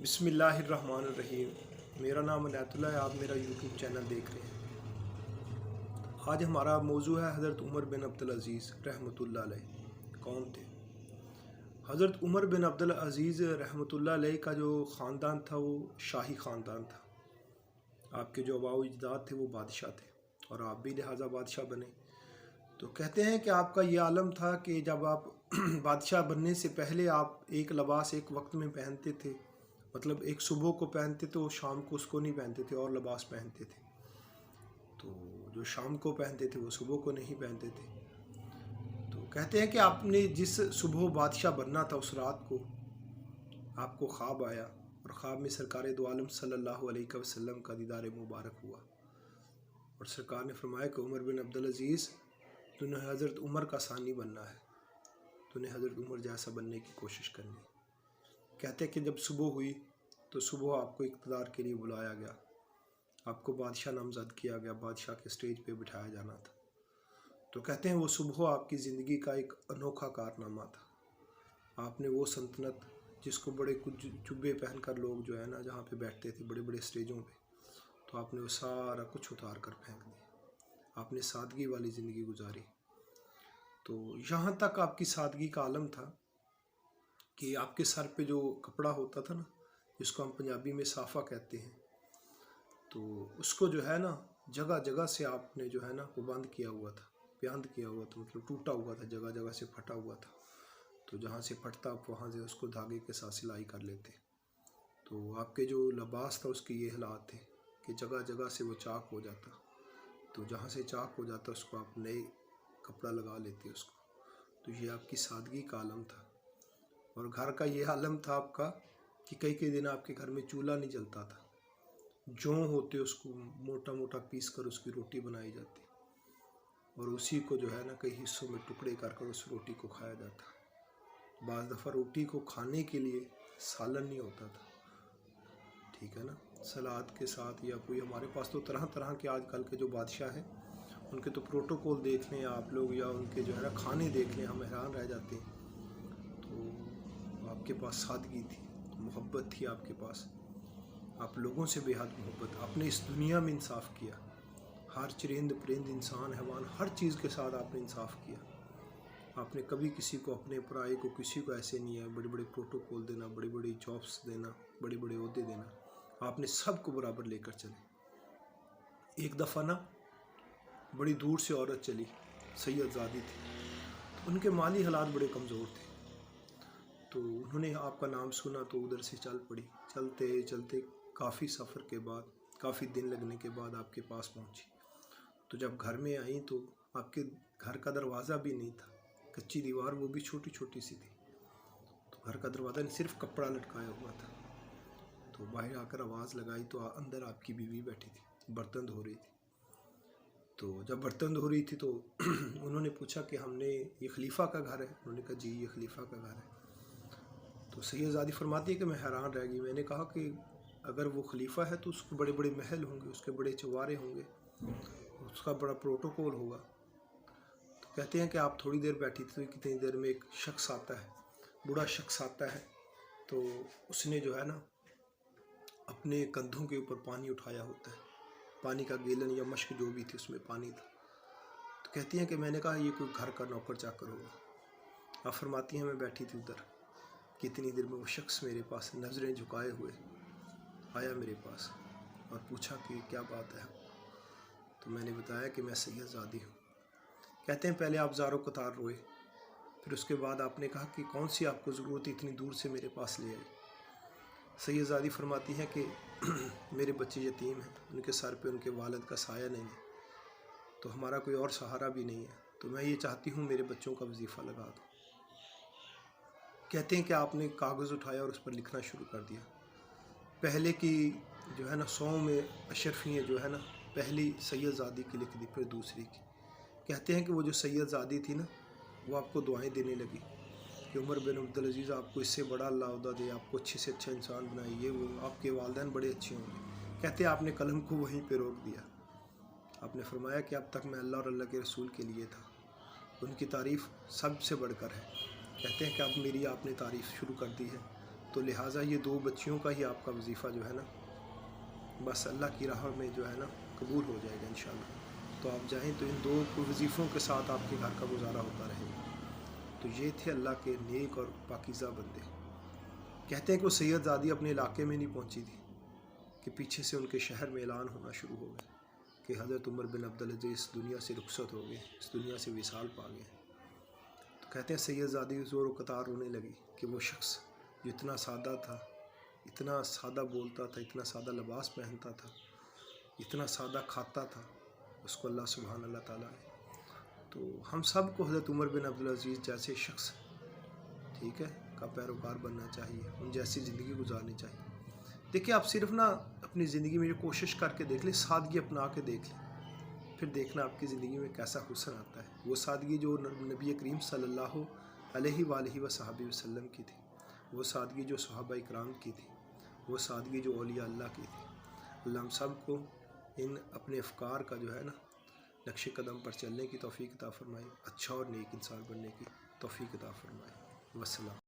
बिस्मिल्लाहिर्रहमानिर्रहीम। मेरा नाम अनायतुल्लाह है। आप मेरा यूट्यूब चैनल देख रहे हैं। आज हमारा मौजू है हज़रत उमर बिन अब्दुल अज़ीज़ रहमतुल्लाह अलैह कौन थे। हज़रत उमर बिन अब्दुल अज़ीज़ रहमतुल्लाह अलैह का जो ख़ानदान था वो शाही ख़ानदान था। आपके जो आबाओ अजदाद थे वो बादशाह थे और आप भी लिहाजा बादशाह बने। तो कहते हैं कि आपका ये आलम था कि जब आप बादशाह बनने से पहले आप एक लिबास एक वक्त में पहनते थे, मतलब एक सुबह को पहनते थे, वो शाम को उसको नहीं पहनते थे और लिबास पहनते थे। तो जो शाम को पहनते थे वो सुबह को नहीं पहनते थे। तो कहते हैं कि आपने जिस सुबह बादशाह बनना था उस रात को आपको ख्वाब आया और ख्वाब में सरकार दो आलम सल्लल्लाहु अलैहि वसल्लम का दीदार मुबारक हुआ और सरकार ने फरमाया कि उमर बिन अब्दुल अज़ीज़ तूने हज़रत उमर का सानी बनना है, तूने हज़रत उमर जैसा बनने की कोशिश करनी है। कहते हैं कि जब सुबह हुई तो सुबह आपको इक़्तिदार के लिए बुलाया गया, आपको बादशाह नामज़द किया गया, बादशाह के स्टेज पे बिठाया जाना था। तो कहते हैं वो सुबह आपकी ज़िंदगी का एक अनोखा कारनामा था। आपने वो सल्तनत जिसको बड़े कुछ जुब्बे पहन कर लोग जो है ना जहाँ पे बैठते थे बड़े बड़े स्टेजों पे, तो आपने वो सारा कुछ उतार कर फेंक दिया। आपने सादगी वाली ज़िंदगी गुजारी। तो यहाँ तक आपकी सादगी का आलम था कि आपके सर पे जो कपड़ा होता था ना, जिसको हम पंजाबी में साफ़ा कहते हैं, तो उसको जो है ना जगह जगह से आपने जो है ना वो बंद किया हुआ था, बंद किया हुआ था, मतलब टूटा हुआ था, जगह जगह से फटा हुआ था। तो जहाँ से फटता आप वहाँ से उसको धागे के साथ सिलाई कर लेते। तो आपके जो लिबास था उसके ये हालात थे कि जगह जगह से वो चाक हो जाता, तो जहाँ से चाक हो जाता उसको आप नए कपड़ा लगा लेते उसको। तो ये आपकी सादगी का आलम था। और घर का ये आलम था आपका कि कई कई दिन आपके घर में चूल्हा नहीं जलता था, जौ होते उसको मोटा मोटा पीस कर उसकी रोटी बनाई जाती और उसी को जो है ना कई हिस्सों में टुकड़े कर कर उस रोटी को खाया जाता। बाज़ दफ़ा रोटी को खाने के लिए सालन नहीं होता था, ठीक है ना, सलाद के साथ या कोई, हमारे पास तो तरह तरह के आजकल के जो बादशाह हैं उनके तो प्रोटोकॉल देख लें आप लोग या उनके जो है ना खाने देख लें, हम हैरान रह जाते हैं। तो आपके पास सादगी थी, मोहब्बत थी आपके पास, आप लोगों से बेहद मोहब्बत। आपने इस दुनिया में इंसाफ किया, हर चरिंद परिंद इंसान हैवान हर चीज़ के साथ आपने इंसाफ किया। आपने कभी किसी को अपने पराये को किसी को ऐसे नहीं है बड़े बड़े प्रोटोकॉल देना, बड़ी बड़ी जॉब्स देना, बड़े बड़े ओहदे देना, आपने सबको बराबर लेकर चले। एक दफ़ा ना बड़ी दूर से औरत चली, सैयदजादी थी, उनके माली हालात बड़े कमज़ोर थे। तो उन्होंने आपका नाम सुना तो उधर से चल पड़ी। चलते चलते काफ़ी सफ़र के बाद, काफ़ी दिन लगने के बाद आपके पास पहुंची। तो जब घर में आई तो आपके घर का दरवाज़ा भी नहीं था, कच्ची दीवार, वो भी छोटी छोटी सी थी। तो घर का दरवाज़ा नहीं, सिर्फ कपड़ा लटकाया हुआ था। तो बाहर आकर आवाज़ लगाई तो अंदर आपकी बीवी बैठी थी, बर्तन धो रही थी। तो जब बर्तन धो रही थी तो उन्होंने पूछा कि हमने ये खलीफा का घर है? उन्होंने कहा जी ये खलीफा का घर है। तो सैयदजादी फरमाती है कि मैं हैरान रह गई। मैंने कहा कि अगर वो खलीफा है तो उसके बड़े बड़े महल होंगे, उसके बड़े चवारे होंगे, उसका बड़ा प्रोटोकॉल होगा। तो कहते हैं कि आप थोड़ी देर बैठी थी तो कितनी देर में एक शख्स आता है, बूढ़ा शख्स आता है। तो उसने जो है ना अपने कंधों के ऊपर पानी उठाया होता है, पानी का गैलन या मश्क जो भी थी उसमें पानी था। तो कहती हैं कि मैंने कहा ये कोई घर का नौकर चाकर होगा। आप फरमाती हैं मैं बैठी थी उधर, कितनी देर में वो शख्स मेरे पास नज़रें झुकाए हुए आया मेरे पास और पूछा कि क्या बात है। तो मैंने बताया कि मैं सैयदजादी हूँ। कहते हैं पहले आप ज़ारो कतार रोए, फिर उसके बाद आपने कहा कि कौन सी आपको ज़रूरत इतनी दूर से मेरे पास ले आई। सैयदजादी फरमाती हैं कि मेरे बच्चे यतीम हैं, उनके सर पे उनके वालिद का साया नहीं है, तो हमारा कोई और सहारा भी नहीं है, तो मैं ये चाहती हूँ मेरे बच्चों का वजीफ़ा लगा दो। कहते हैं कि आपने कागज़ उठाया और उस पर लिखना शुरू कर दिया। पहले की जो है ना 100 में अशरफियाँ जो है ना पहली सैयदजादी की लिख दी, फिर दूसरी की। कहते हैं कि वो जो सैयदजादी थी ना वो आपको दुआएं देने लगी कि उमर बिन अब्दुल अज़ीज़ आपको इससे बड़ा अल्लाह ओहदा दे, आपको अच्छे से अच्छा इंसान बनाए, ये वो, आपके वालिदैन बड़े अच्छे होंगे। कहते हैं आपने कलम को वहीं पे रोक दिया। आपने फरमाया कि अब तक मैं अल्लाह और अल्लाह के रसूल के लिए था, उनकी तारीफ़ सबसे बढ़कर है। कहते हैं कि अब मेरी आपने तारीफ़ शुरू कर दी है تو لہٰذا یہ 2 بچیوں کا ہی آپ کا وظیفہ جو ہے نا بس اللہ کی راہ میں جو ہے نا قبول ہو جائے گا انشاءاللہ۔ تو آپ جائیں تو ان 2 وظیفوں کے ساتھ آپ کے گھر کا گزارا ہوتا رہے گا۔ تو یہ تھے اللہ کے نیک اور پاکیزہ بندے۔ کہتے ہیں کہ وہ سید زادی اپنے علاقے میں نہیں پہنچی تھی کہ پیچھے سے ان کے شہر میں اعلان ہونا شروع ہو گیا کہ حضرت عمر بن عبدالعزیز اس دنیا سے رخصت ہو گئے، اس دنیا سے وصال پا گئے۔ تو کہتے ہیں سید زادی زور و قطار رونے لگی کہ وہ شخص جو اتنا سادہ تھا، اتنا سادہ بولتا تھا، اتنا سادہ لباس پہنتا تھا، اتنا سادہ کھاتا تھا، اس کو اللہ سبحان اللہ تعالیٰ نے۔ تو ہم سب کو حضرت عمر بن عبدالعزیز جیسے شخص ٹھیک ہے کا پیروکار بننا چاہیے، ان جیسی زندگی گزارنی چاہیے۔ دیکھیں آپ صرف نا اپنی زندگی میں جو کوشش کر کے دیکھ لیں، سادگی اپنا کے دیکھ لیں، پھر دیکھنا آپ کی زندگی میں کیسا حسن آتا ہے۔ وہ سادگی جو نبی کریم صلی اللہ علیہ وآلہ وصحبہ وسلم کی تھی، وہ سادگی جو صحابہ اکرام کی تھی، وہ سادگی جو اولیاء اللہ کی تھی۔ اللہ ہم سب کو ان اپنے افکار کا جو ہے نا نقش قدم پر چلنے کی توفیق عطا فرمائے، اچھا اور نیک انسان بننے کی توفیق عطا فرمائے۔ والسلام۔